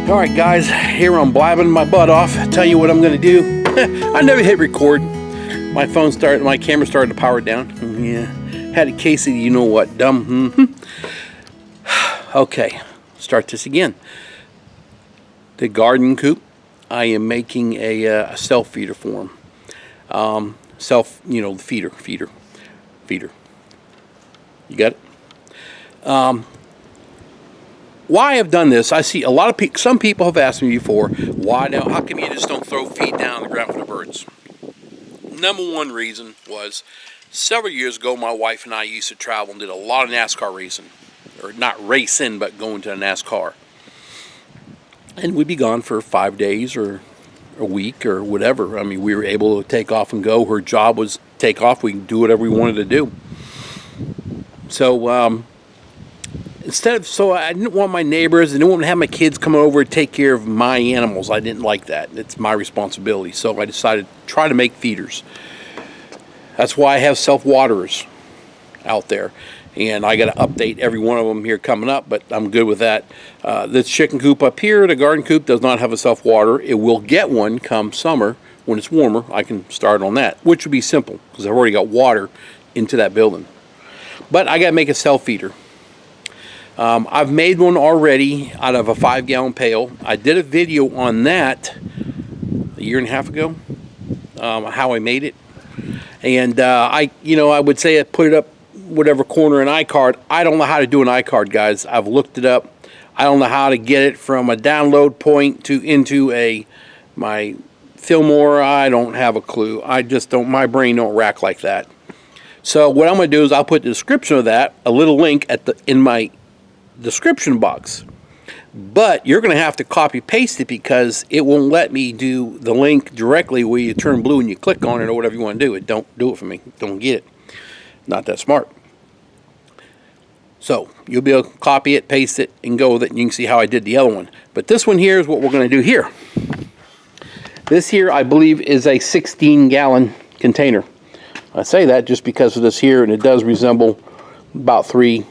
Alright guys, here I'm blabbing my butt off. Tell you what I'm going to do. I never hit record. My camera started to power down. Yeah, had a case of you know what, dumb. Okay, start this again. The garden coop, I am making a self feeder for them. Feeder. You got it? Why I've done this, I see a lot of people, some people have asked me before, how come you just don't throw feed down on the ground for the birds? Number one reason was, several years ago, my wife and I used to travel and did a lot of NASCAR racing. Or not racing, but going to a NASCAR. And we'd be gone for 5 days or a week or whatever. I mean, we were able to take off and go. Her job was take off. We could do whatever we wanted to do. So, I didn't want my neighbors, I didn't want to have my kids coming over and take care of my animals. I didn't like that. It's my responsibility. So I decided to try to make feeders. That's why I have self-waterers out there. And I got to update every one of them here coming up, but I'm good with that. This chicken coop up here, the garden coop, does not have a self-water. It will get one come summer. When it's warmer, I can start on that, which would be simple because I've already got water into that building. But I got to make a self-feeder. I've made one already out of a 5-gallon pail. I did a video on that a year and a half ago, how I made it. And I would say I put it up whatever corner an iCard. I don't know how to do an iCard, guys. I've looked it up. I don't know how to get it from a download point into my Fillmore. I don't have a clue. My brain don't rack like that. So what I'm going to do is I'll put the description of that, a little link in my description box. But you're going to have to copy paste it because it won't let me do the link directly where you turn blue and you click on it or whatever you want to do. It don't do it for me. Don't get it. Not that smart. So you'll be able to copy it, paste it, and go with it, and you can see how I did the other one. But this one here is what we're going to do here. This here, I believe, is a 16-gallon container. I say that just because of this here, and it does resemble about 3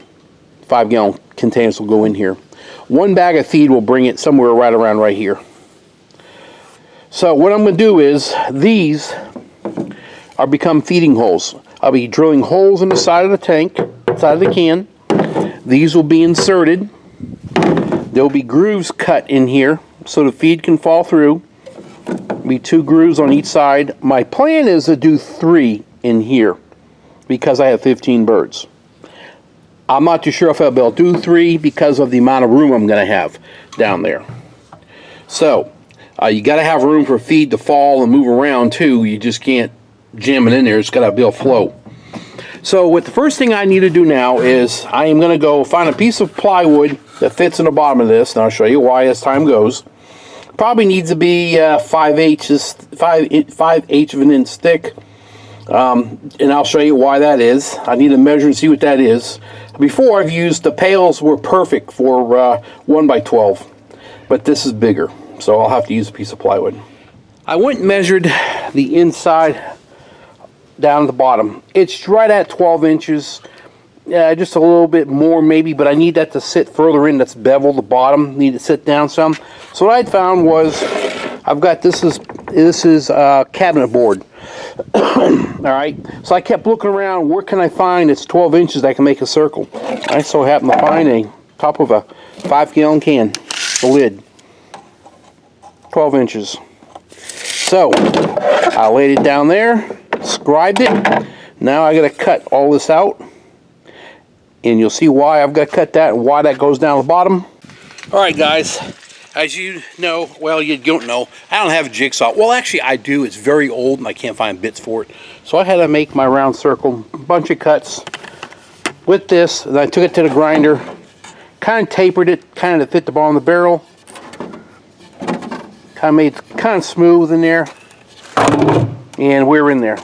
5-gallon containers will go in here. One bag of feed will bring it somewhere right around right here. So what I'm going to do is these are become feeding holes. I'll be drilling holes in the side of the tank, side of the can. These will be inserted. There'll be grooves cut in here so the feed can fall through. There'll be 2 grooves on each side. My plan is to do 3 in here because I have 15 birds. I'm not too sure if I'll be able to do 3 because of the amount of room I'm going to have down there. So, you got to have room for feed to fall and move around too. You just can't jam it in there. It's got to be able to flow. So, what the first thing I need to do now is I am going to go find a piece of plywood that fits in the bottom of this, and I'll show you why as time goes. Probably needs to be 5/8 of an inch thick. And I'll show you why that is. I need to measure and see what that is. Before, I've used the pails were perfect for 1x12, but this is bigger, so I'll have to use a piece of plywood. I went and measured the inside down at the bottom. It's right at 12 inches, just a little bit more maybe, but I need that to sit further in. That's bevel, the bottom, need to sit down some. So what I found was, I've got, this is cabinet board. Alright, so I kept looking around, where can I find it's 12 inches that I can make a circle. I so happened to find a top of a 5-gallon can, the lid, 12 inches. So I laid it down there, scribed it. Now I got to cut all this out, and you'll see why I've got to cut that and why that goes down the bottom. Alright guys, as you know, well, you don't know, I don't have a jigsaw. Well, actually, I do. It's very old, and I can't find bits for it. So I had to make my round circle, a bunch of cuts with this, and I took it to the grinder, kind of tapered it, kind of to fit the bottom of the barrel. Kind of made it kind of smooth in there, and we're in there.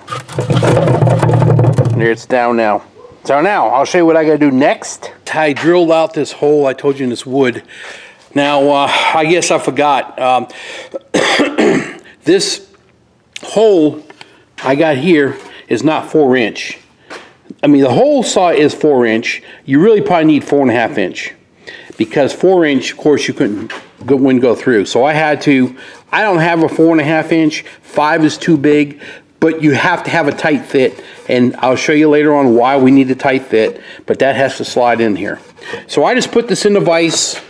And there it's down now. So now, I'll show you what I got to do next. I drilled out this hole I told you in this wood. Now, I guess I forgot. This hole I got here is not 4-inch. I mean, the hole saw is 4-inch. You really probably need 4.5 inch. Because 4-inch, of course, you couldn't wouldn't go through. So I don't have a 4.5 inch, 5 is too big, but you have to have a tight fit, and I'll show you later on why we need a tight fit, but that has to slide in here. So I just put this in the vise,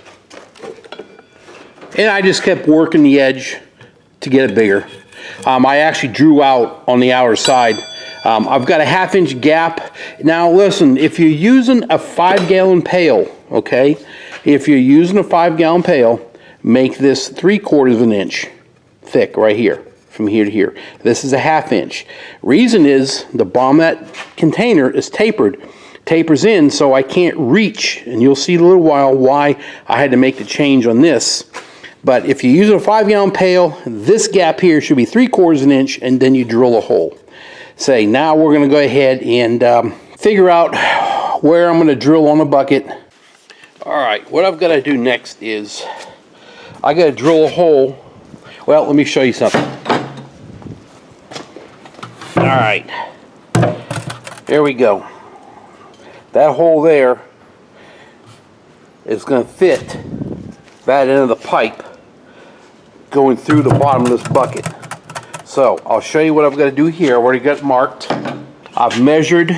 and I just kept working the edge to get it bigger. I actually drew out on the outer side. I've got a 1/2 inch gap. Now listen, if you're using a 5-gallon pail, okay, if you're using a 5-gallon pail, make this 3/4 inch thick right here, from here to here. This is a 1/2 inch. Reason is the bottom of that container is tapers in, so I can't reach, and you'll see in a little while why I had to make the change on this. But if you're using a 5-gallon pail, this gap here should be 3/4 inch, and then you drill a hole. Say, now we're going to go ahead and figure out where I'm going to drill on the bucket. Alright, what I've got to do next is I got to drill a hole. Well, let me show you something. Alright, there we go. That hole there is going to fit that end of the pipe going through the bottom of this bucket. So I'll show you what I've got to do here. I've already got it marked. I've measured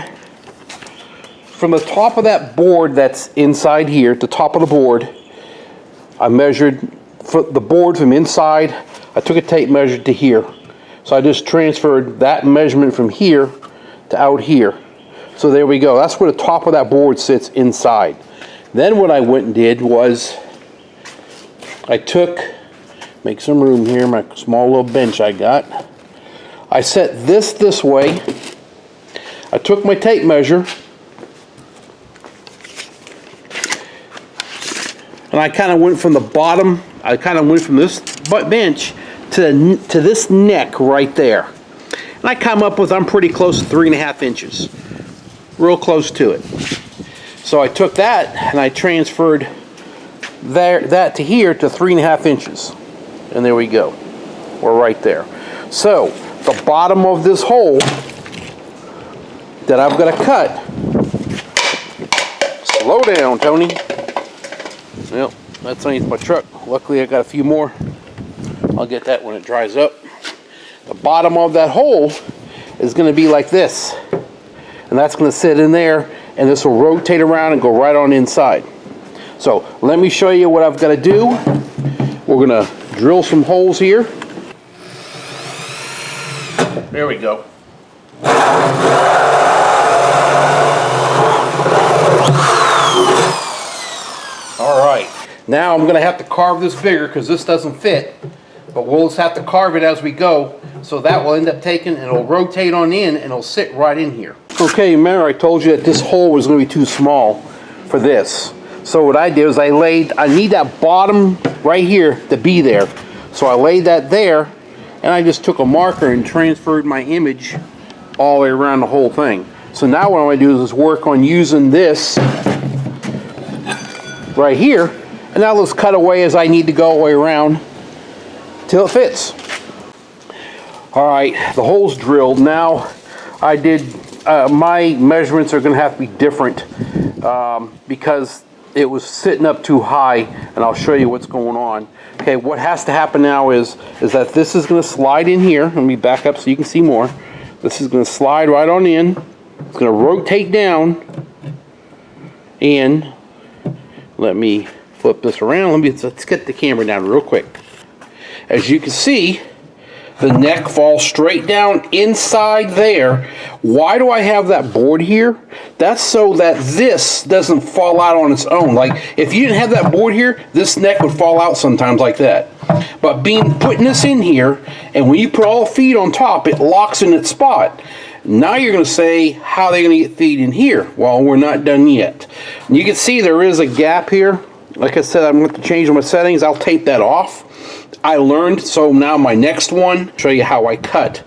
from the top of that board that's inside here, the top of the board. I measured the board from inside. I took a tape measure to here. So I just transferred that measurement from here to out here. So there we go. That's where the top of that board sits inside. Then what I went and did was I took, make some room here, my small little bench I got. I set this way. I took my tape measure and I kind of went from the bottom, I kind of went from this bench to this neck right there. And I come up with, I'm pretty close to 3.5 inches. Real close to it. So I took that and I transferred that to here to 3.5 inches. And there we go. We're right there. So the bottom of this hole that I've got to cut. Slow down, Tony. Well, that's underneath my truck. Luckily I got a few more. I'll get that when it dries up. The bottom of that hole is going to be like this. And that's going to sit in there, and this will rotate around and go right on inside. So let me show you what I've got to do. We're going to drill some holes here. There we go. All right. Now I'm going to have to carve this bigger because this doesn't fit. But we'll just have to carve it as we go. So that will end up taking, and it'll rotate on in, and it'll sit right in here. Okay, remember I told you that this hole was going to be too small for this. So what I did was I need that bottom right here to be there. So I laid that there, and I just took a marker and transferred my image all the way around the whole thing. So now what I'm going to do is work on using this right here, and now let's cut away as I need to go all the way around till it fits. All right, the hole's drilled. Now I did, my measurements are going to have to be different because it was sitting up too high, and I'll show you what's going on. Okay, what has to happen now is that this is going to slide in here. Let me back up so you can see more. This is going to slide right on in. It's going to rotate down, and let me flip this around. Let's get the camera down real quick. As you can see, the neck falls straight down inside there. Why do I have that board here? That's so that this doesn't fall out on its own. Like, if you didn't have that board here, this neck would fall out sometimes like that. But putting this in here, and when you put all the feet on top, it locks in its spot. Now you're going to say, how are they going to get feet in here? Well, we're not done yet. And you can see there is a gap here. Like I said, I'm going to change my settings. I'll tape that off. I learned, so now my next one, show you how I cut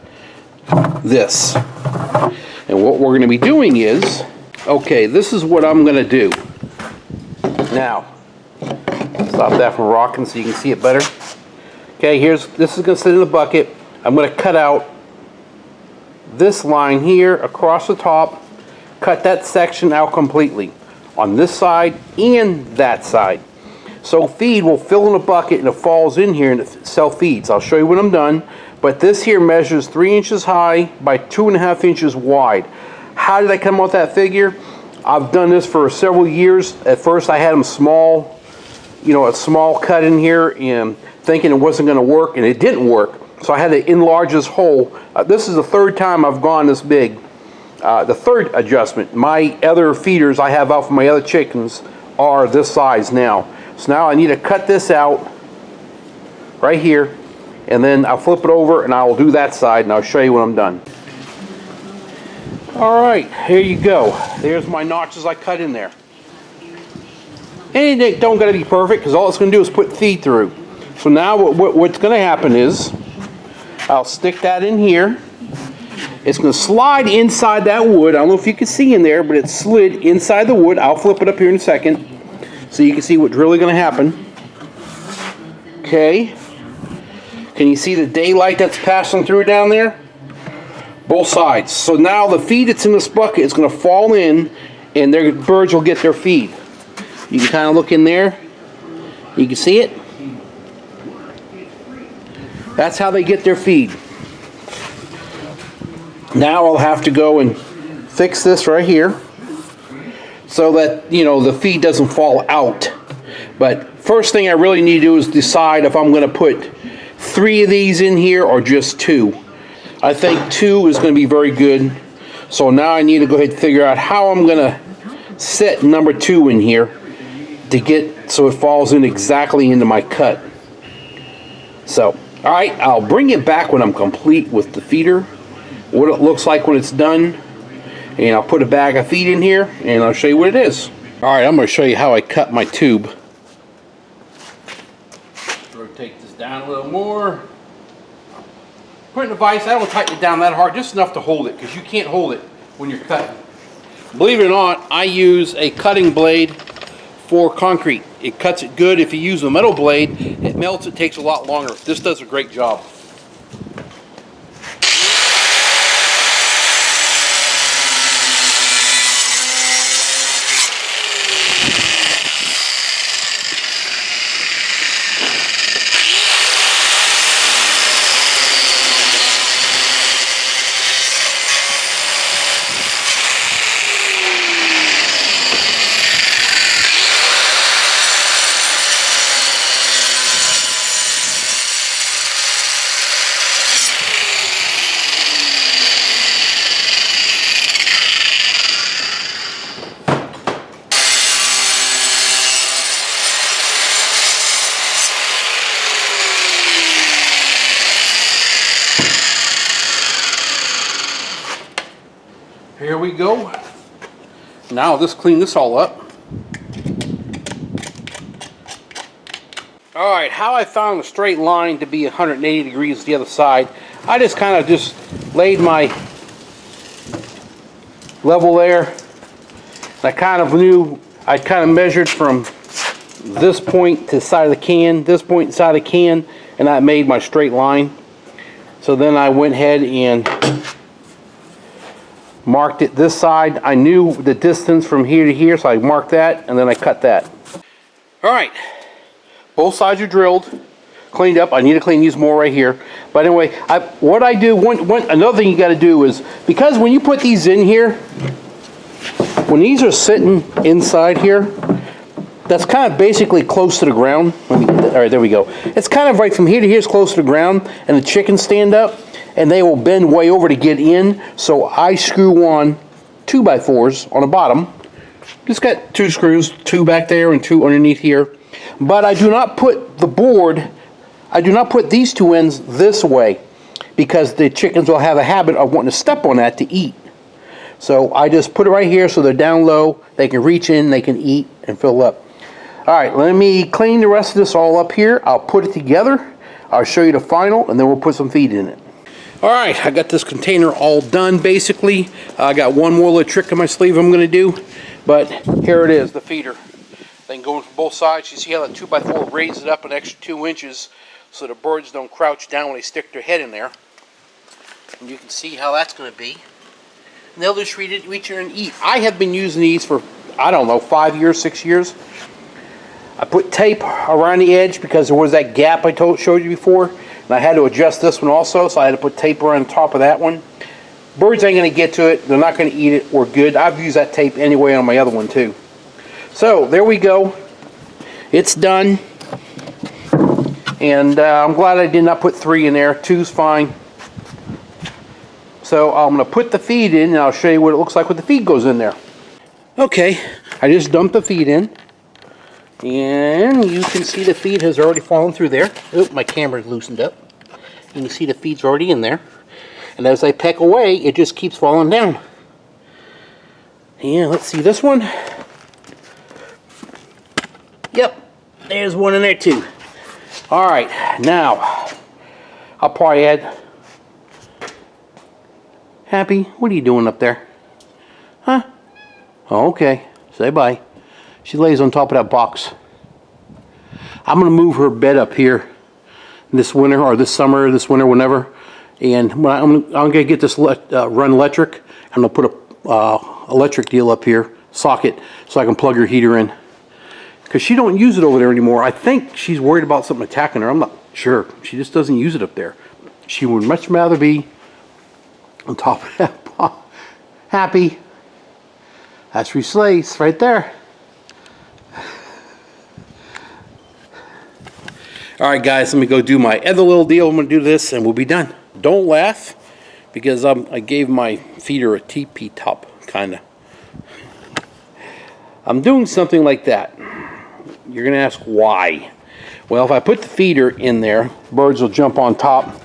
this. And what we're going to be doing is, okay, this is what I'm going to do. Now, stop that from rocking so you can see it better. Okay, this is going to sit in the bucket. I'm going to cut out this line here across the top, cut that section out completely on this side and that side. So feed will fill in a bucket and it falls in here and it self-feeds. I'll show you when I'm done. But this here measures 3 inches high by 2.5 inches wide. How did I come up with that figure? I've done this for several years. At first I had them small, you know, a small cut in here, and thinking it wasn't going to work, and it didn't work. So I had to enlarge this hole. This is the third time I've gone this big. The third adjustment. My other feeders I have out for my other chickens are this size now. So now I need to cut this out right here, and then I'll flip it over and I'll do that side, and I'll show you when I'm done. Alright, here you go. There's my notches I cut in there. And they don't gotta be perfect, because all it's going to do is put feed through. So now what's going to happen is I'll stick that in here. It's going to slide inside that wood. I don't know if you can see in there, but it slid inside the wood. I'll flip it up here in a second so you can see what's really going to happen. Okay. Can you see the daylight that's passing through down there? Both sides. So now the feed that's in this bucket is going to fall in, and their birds will get their feed. You can kind of look in there. You can see it. That's how they get their feed. Now I'll have to go and fix this right here so that, you know, the feed doesn't fall out. But first thing I really need to do is decide if I'm going to put 3 of these in here or just 2. I think 2 is going to be very good. So now I need to go ahead and figure out how I'm going to set number 2 in here to get so it falls in exactly into my cut. So, alright, I'll bring it back when I'm complete with the feeder, what it looks like when it's done, and I'll put a bag of feed in here and I'll show you what it is. Alright, I'm going to show you how I cut my tube. Rotate this down a little more. Put it in the vise. I don't tighten it down that hard, just enough to hold it, because you can't hold it when you're cutting. Believe it or not, I use a cutting blade for concrete. It cuts it good. If you use a metal blade, it melts. It takes a lot longer. This does a great job. Here we go. Now let's clean this all up. Alright, how I found a straight line to be 180 degrees the other side, I just kind of just laid my level there. I kind of knew, I kind of measured from this point to the side of the can, this point to the side of the can, and I made my straight line. So then I went ahead and marked it this side. I knew the distance from here to here, so I marked that, and then I cut that. Alright, both sides are drilled, cleaned up. I need to clean these more right here. But anyway, what I do, another thing you got to do is, because when you put these in here, when these are sitting inside here, that's kind of basically close to the ground. Alright, there we go. It's kind of right from here to here is close to the ground, and the chickens stand up, and they will bend way over to get in. So I screw on 2x4s on the bottom. Just got 2 screws, 2 back there and 2 underneath here. But I do not put the board, I do not put these 2 ends this way, because the chickens will have a habit of wanting to step on that to eat. So I just put it right here so they're down low, they can reach in, they can eat and fill up. Alright, let me clean the rest of this all up here. I'll put it together, I'll show you the final, and then we'll put some feed in it. Alright, I got this container all done basically. I got one more little trick in my sleeve I'm going to do, but here it is, the feeder. They can go in from both sides. You see how that 2x4 raises it up an extra 2 inches so the birds don't crouch down when they stick their head in there. And you can see how that's going to be. And they'll just reach in and eat. I have been using these for, I don't know, 5 years, 6 years. I put tape around the edge because there was that gap I showed you before, and I had to adjust this one also, so I had to put tape around the top of that one. Birds ain't going to get to it. They're not going to eat it. We're good. I've used that tape anyway on my other one too. So there we go. It's done. And I'm glad I did not put 3 in there. 2's fine. So I'm going to put the feed in, and I'll show you what it looks like when the feed goes in there. Okay, I just dumped the feed in. And you can see the feed has already fallen through there. Oop, my camera's loosened up. You can see the feed's already in there. And as I peck away, it just keeps falling down. And let's see this one. Yep, there's one in there too. Alright, now, I'll probably add... Happy, what are you doing up there? Huh? Oh, okay, say bye. She lays on top of that box. I'm going to move her bed up here this winter, or this summer, this winter, whenever. And I'm going to get this run electric. I'm going to put a electric deal up here, socket, so I can plug her heater in. Because she don't use it over there anymore. I think she's worried about something attacking her. I'm not sure. She just doesn't use it up there. She would much rather be on top of that box. Happy. That's Reslace right there. Alright guys, let me go do my other little deal. I'm going to do this and we'll be done. Don't laugh, because I gave my feeder a teepee top, kind of. I'm doing something like that. You're going to ask why. Well, if I put the feeder in there, birds will jump on top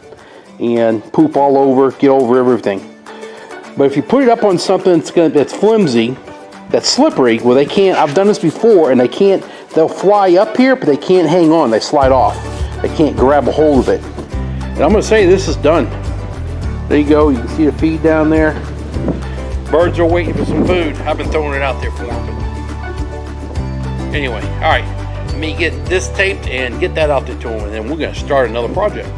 and poop all over, get over everything. But if you put it up on something that's flimsy, that's slippery, well, they can't. I've done this before, and they can't. They'll fly up here, but they can't hang on. They slide off. They can't grab a hold of it. And I'm going to say this is done. There you go. You can see the feed down there. Birds are waiting for some food. I've been throwing it out there for them. But anyway, all right. Let me get this taped and get that out there to them, and then we're going to start another project.